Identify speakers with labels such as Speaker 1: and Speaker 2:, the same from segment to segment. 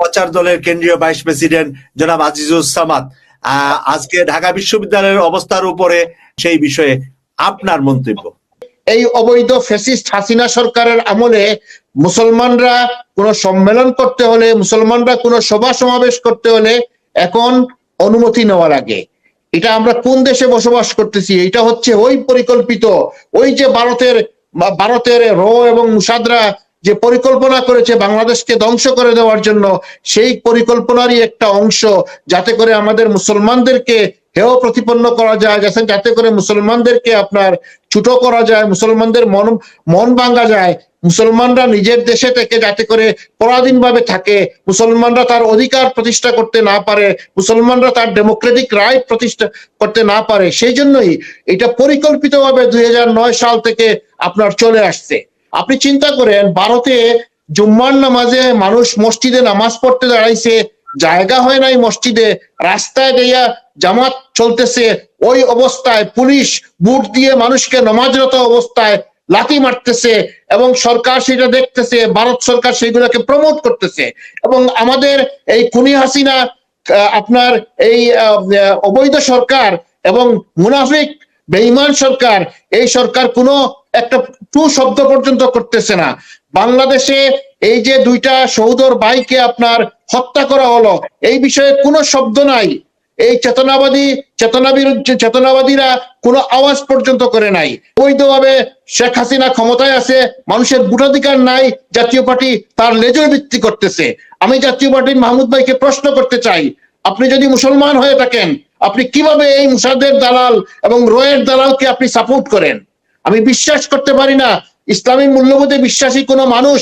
Speaker 1: প্রচার দলের কেন্দ্রীয় ভাইস প্রেসিডেন্ট জনাব আজিজুস সামাদ আজকে ঢাকা বিশ্ববিদ্যালয়ের অবস্থার উপরে সেই বিষয়ে আপনার মন্তব্য।
Speaker 2: এই অবৈধ ফ্যাসিস্ট হাসিনা সরকারের আমলে মুসলমানরা কোনো সম্মেলন করতে হলে, মুসলমানরা কোনো সভা সমাবেশ করতে হলে এখন অনুমতি নেওয়ার আগে, এটা আমরা কোন দেশে বসবাস করতেছি? এটা হচ্ছে ওই পরিকল্পিত, ওই যে ভারতের র এবং মুসাদরা যে পরিকল্পনা করেছে বাংলাদেশকে ধ্বংস করে দেওয়ার জন্য, সেই পরিকল্পনারই একটা অংশ, যাতে করে আমাদের মুসলমানদেরকে হেয় প্রতিপন্ন করা যায়, যাতে করে মুসলমানদেরকে আপনার ছোট করা যায়, মুসলমানদের মন ভাঙা যায়, মুসলমানরা নিজের দেশে থেকে যাতে করে পরাধীনভাবে থাকে, মুসলমানরা তার অধিকার প্রতিষ্ঠা করতে না পারে, মুসলমানরা তার ডেমোক্রেটিক রাইট প্রতিষ্ঠা করতে না পারে, সেই জন্যই এটা পরিকল্পিতভাবে 2009 সাল থেকে আপনার চলে আসছে। আপনি চিন্তা করেন, ভারতে জুম্মার নামাজে মানুষ মসজিদে নামাজ পড়তে দাঁড়াইছে, জায়গা হয় নাই মসজিদে, রাস্তায় গিয়া জামাত চলতেছে, ওই অবস্থায় পুলিশ বুট দিয়ে মানুষকে নামাজরত অবস্থায় লাথি মারতেছে এবং সরকার সেটা দেখতেছে, ভারত সরকার সেগুলোকে প্রমোট করতেছে। এবং আমাদের এই খুনি হাসিনা আপনার এই অবৈধ সরকার এবং মুনাফিক বেঈমান সরকার, এই সরকার কোনো একটা টু শব্দ পর্যন্ত করতেছে না। বাংলাদেশে এই যে দুইটা সহোদর ভাইকে আপনার হত্যা করা হলো, এই বিষয়ে কোনো শব্দ নাই। এই চেতনাবাদীরা কোনো আওয়াজ পর্যন্ত করে নাই। বৈধভাবে শেখ হাসিনা ক্ষমতায় আছে, মানুষের ভোটাধিকার নাই, জাতীয় পার্টি তার লেজুর ভিত্তি করতেছে। আমি জাতীয় পার্টির মাহমুদ ভাইকে প্রশ্ন করতে চাই, আপনি যদি মুসলমান হয়ে থাকেন, আপনি কিভাবে এই মুসাদের দালাল এবং রয়ের দালালকে আপনি সাপোর্ট করেন? আমি বিশ্বাস করতে পারি না ইসলামী মূল্যবোধে বিশ্বাসী কোনো মানুষ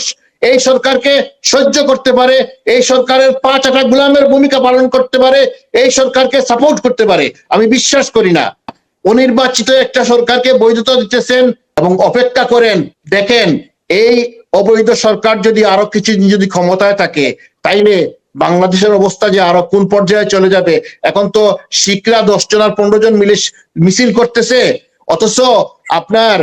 Speaker 2: এই সরকারকে সহ্য করতে পারে, এই সরকারের পাঁচ আটা গোলামের ভূমিকা পালন করতে পারে, এই সরকারকে সাপোর্ট করতে পারে। আমি বিশ্বাস করি না। অনির্বাচিত একটা সরকারকে বৈধতা দিতেছেন এবং অপেক্ষা করেন, দেখেন এই অবৈধ সরকার যদি আরো কিছু যদি ক্ষমতায় থাকে, তাইলে বাংলাদেশের অবস্থা যে আরো কোন পর্যায়ে চলে যাবে। এখন তো শিখরা 10 জন আর 15 জন মিলে মিছিল করতেছে, অথচ আপনার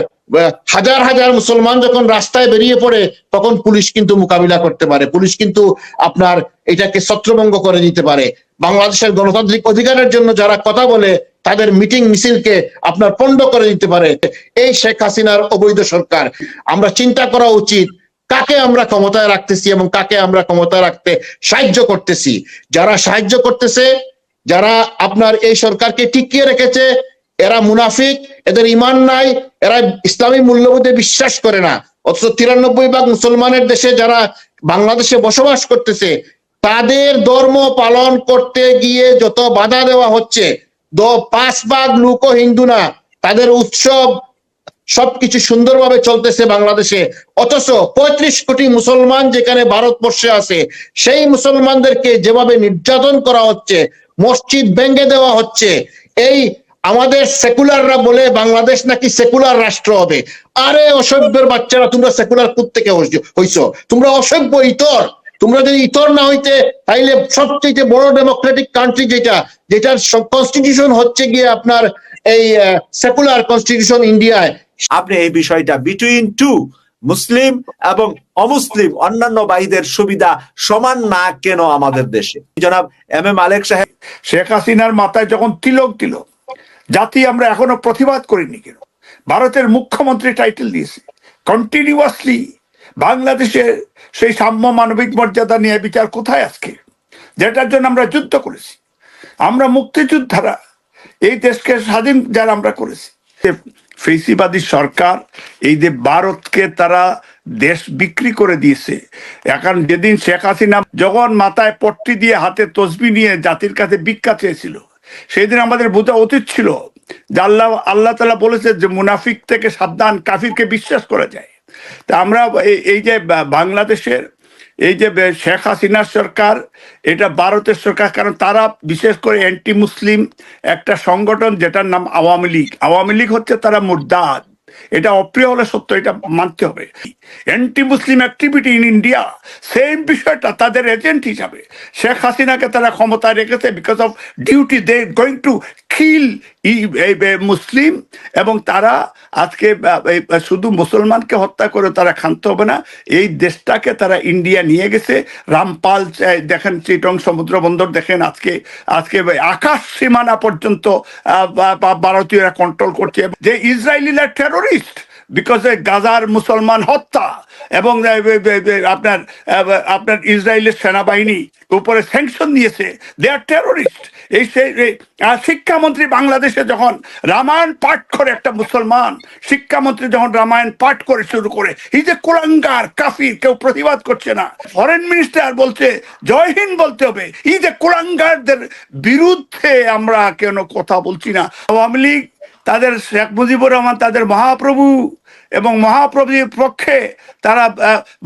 Speaker 2: হাজার হাজার মুসলমান যখন রাস্তায় বেরিয়ে পড়ে, তখন পুলিশ কিন্তু মোকাবিলা করতে পারে, পুলিশ কিন্তু আপনার এটাকে ছত্রভঙ্গ করে দিতে পারে। বাংলাদেশের গণতান্ত্রিক অধিকারের জন্য যারা কথা বলে, তাদের মিটিং মিছিলকে আপনার পণ্ড করে দিতে পারে এই শেখ হাসিনার অবৈধ সরকার। আমরা চিন্তা করা উচিত কাকে আমরা ক্ষমতায় রাখতেছি এবং কাকে আমরা ক্ষমতায় রাখতে সাহায্য করতেছি। যারা সাহায্য করতেছে, যারা আপনার এই সরকারকে টিকিয়ে রেখেছে, এরা মুনাফিক, এদের ইমান নাই, এরা ইসলামী মূল্যবোধে বিশ্বাস করে না। অথচ 93% মুসলমানের দেশে যারা বাংলাদেশে বসবাস করতেছে, তাদের ধর্ম পালন করতে গিয়ে যত বাধা দেওয়া হচ্ছে, 5% লোকও হিন্দু না, তাদের উৎসব সবকিছু সুন্দরভাবে চলতেছে বাংলাদেশে। অথচ 35 কোটি মুসলমান যেখানে ভারতবর্ষে আছে, সেই মুসলমানদেরকে যেভাবে নির্যাতন করা হচ্ছে, মসজিদ ভেঙে দেওয়া হচ্ছে। এই আমাদের সেকুলাররা বলে বাংলাদেশ নাকি সেকুলার রাষ্ট্র হবে। আরে অসভ্যের বাচ্চারা, তোমরা সেকুলার কোথা থেকে হইছো? তোমরা অসভ্য, ইতর। তোমরা যদি ইতর না হইতে, তাইলে সবচেয়ে বড় ডেমোক্রেটিক কান্ট্রি যেটার কনস্টিটিউশন হচ্ছে গিয়ে আপনার এই সেকুলার কনস্টিটিউশন ইন্ডিয়ায়।
Speaker 1: আপনি এই বিষয়টা বিটুইন টু মুসলিম এবং অমুসলিম অন্যান্য ভাইদের সুবিধা সমান না কেন আমাদের দেশে? জনাব এম এ মালেক সাহেব,
Speaker 3: শেখ হাসিনার মাথায় যখন তিলক দিল, জাতি আমরা এখনো প্রতিবাদ করিনি কেন? ভারতের মুখ্যমন্ত্রী টাইটেল দিয়েছে, কন্টিনিউয়াসলি বাংলাদেশের সেই সাম্য মানবিক মর্যাদা নিয়ে বিচার কোথায় আজকে, যেটার জন্য আমরা যুদ্ধ করেছি। আমরা মুক্তিযোদ্ধারা, এই দেশকে স্বাধীন যারা আমরা করেছি। ফেসিবাদী সরকার এই যে ভারতকে তারা দেশ বিক্রি করে দিয়েছে। এখন যেদিন শেখ হাসিনা যখন মাথায় পট্টি দিয়ে হাতে তসবি নিয়ে জাতির কাছে ভিক্ষা চেয়েছিল, সেই দিন আমাদের বোঝা উচিত ছিল যে আল্লাহ তাআলা বলেছে যে মুনাফিক থেকে সাবধান, কাফিরকে বিশ্বাস করা যায়। তা আমরা এই যে বাংলাদেশের এই যে শেখ হাসিনার সরকার, এটা ভারতের সরকার, কারণ তারা বিশেষ করে অ্যান্টি মুসলিম একটা সংগঠন যেটার নাম আওয়ামী লীগ। আওয়ামী লীগ হচ্ছে তারা মুরদাদ, এটা অপ্রিয় হলে সত্য, এটা মানতে হবে। Anti Muslim activity in India, same বিষয়টা তাদের এজেন্ট হিসাবে শেখ হাসিনাকে তারা ক্ষমতায় রেখেছে। Because of duty, they going to Muslim, এবং তারা আজকে শুধু মুসলমানকে হত্যা করে তারা ক্ষান্ত হবে না, এই দেশটাকে তারা ইন্ডিয়া নিয়ে গেছে। রামপাল দেখেন, চিটং সমুদ্র বন্দর দেখেন, আজকে আকাশ সীমানা পর্যন্ত ভারতীয়রা কন্ট্রোল করছে। যে ইসরায়েলিরা টেরোরিস্ট, বিকজ গাজার মুসলমান হত্যা এবং আপনার ইসরায়েলের সেনাবাহিনী উপরে স্যাংশন দিয়েছে, দে আর টেরোরিস্ট। এই শিক্ষামন্ত্রী বাংলাদেশে যখন রামায়ণ পাঠ করে, একটা মুসলমান শিক্ষামন্ত্রী যখন রামায়ণ পাঠ করে শুরু করে, এই যে কুলাঙ্গার কাফির, কেউ প্রতিবাদ করছে না। ফরেন মিনিস্টার বলছে জয় হিন্দ বলতে হবে। এই যে কুলাঙ্গারদের বিরুদ্ধে আমরা কেন কথা বলছি না? আওয়ামী লীগ, তাদের শেখ মুজিবুর রহমান তাদের মহাপ্রভু, এবং মহাপ্রভুর পক্ষে তারা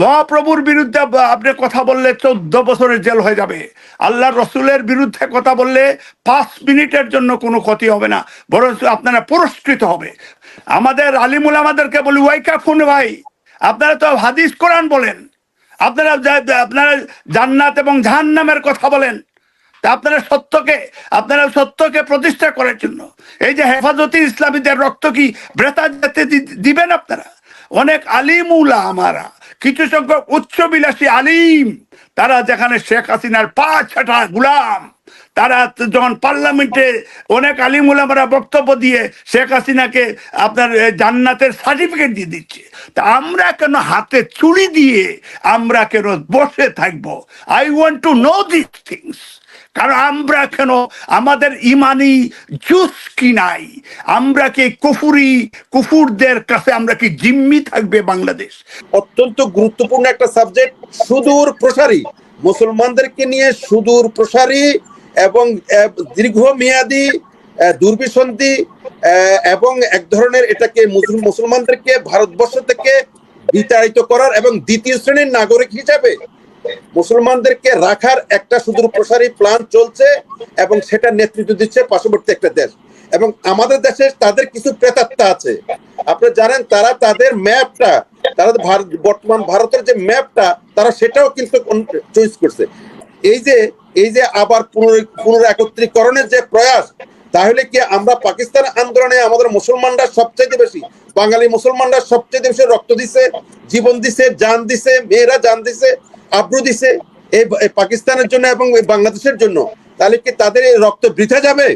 Speaker 3: মহাপ্রভুর বিরুদ্ধে আপনি কথা বললে 14 বছরের জেল হয়ে যাবে। আল্লাহ রসুলের বিরুদ্ধে কথা বললে 5 মিনিটের জন্য কোনো ক্ষতি হবে না, বরং আপনারা পুরস্কৃত হবে। আমাদের আলিমুল আমাদেরকে বলি, ওয়াইকাফুন ভাই, আপনারা তো হাদিস কোরআন বলেন, আপনারা জান্নাত এবং জাহান্নামের কথা বলেন, তা আপনারা সত্যকে প্রতিষ্ঠা করার জন্য এই যে হেফাজতে ইসলামীদের রক্ত কি বৃথা যেতে দিবেন আপনারা? অনেক আলিমুলা আমারা, কিছু সংখ্যক উচ্চবিলাসী আলিম, তারা যেখানে শেখ হাসিনার পা ছাটা গুলাম, তারা যখন পার্লামেন্টে অনেক আলিমুল আমরা বক্তব্য দিয়ে শেখ হাসিনাকে আপনার জান্নাতের সার্টিফিকেট দিয়ে দিচ্ছে, তা আমরা কেন হাতে চুড়ি দিয়ে আমরা কেন বসে থাকবো? I want to know this things. কারণ আমরা কেন আমাদের ইমানি জুস কি নাই? আমরা কি কুফুরদের কাছে আমরা কি জিম্মি থাকবে বাংলাদেশ?
Speaker 4: অত্যন্ত গুরুত্বপূর্ণ একটা সাবজেক্ট, সুদূর প্রসারী, মুসলমানদেরকে নিয়ে সুদূর প্রসারী এবং দীর্ঘমেয়াদী দুর্বিসন্ধি, এবং এক ধরনের এটাকে মুসলমানদেরকে ভারতবর্ষ থেকে বিতাড়িত করার এবং দ্বিতীয় শ্রেণীর নাগরিক হিসাবে মুসলমানদেরকে রাখার একটা সুদূর প্রসারী প্ল্যান চলছে, এবং সেটা নেতৃত্ব দিচ্ছে পার্শ্ববর্তী একটা দেশ। এবং আমাদের দেশে তাদের কিছু প্রেতাত্মা আছে, আপনারা জানেন, তারা তাদের ম্যাপটা, তারা বর্তমান ভারতের যে ম্যাপটা, তারা সেটাও কিন্তু চয়েস করছে। এই যে আবার পুনরাকত্রীকরণের যে প্রয়াস, তাহলে কি আমরা পাকিস্তান আন্দোলনে আমাদের মুসলমানরা সবচেয়ে বেশি, বাঙালি মুসলমানরা সবচেয়ে বেশি রক্ত দিছে, জীবন দিছে, জান দিছে, মেয়েরা জান দিছে, আব্রু দিছে এই পাকিস্তানের জন্য এবং বাংলাদেশের জন্য, তাহলে কি তাদের এই রক্ত বৃথা যাবে?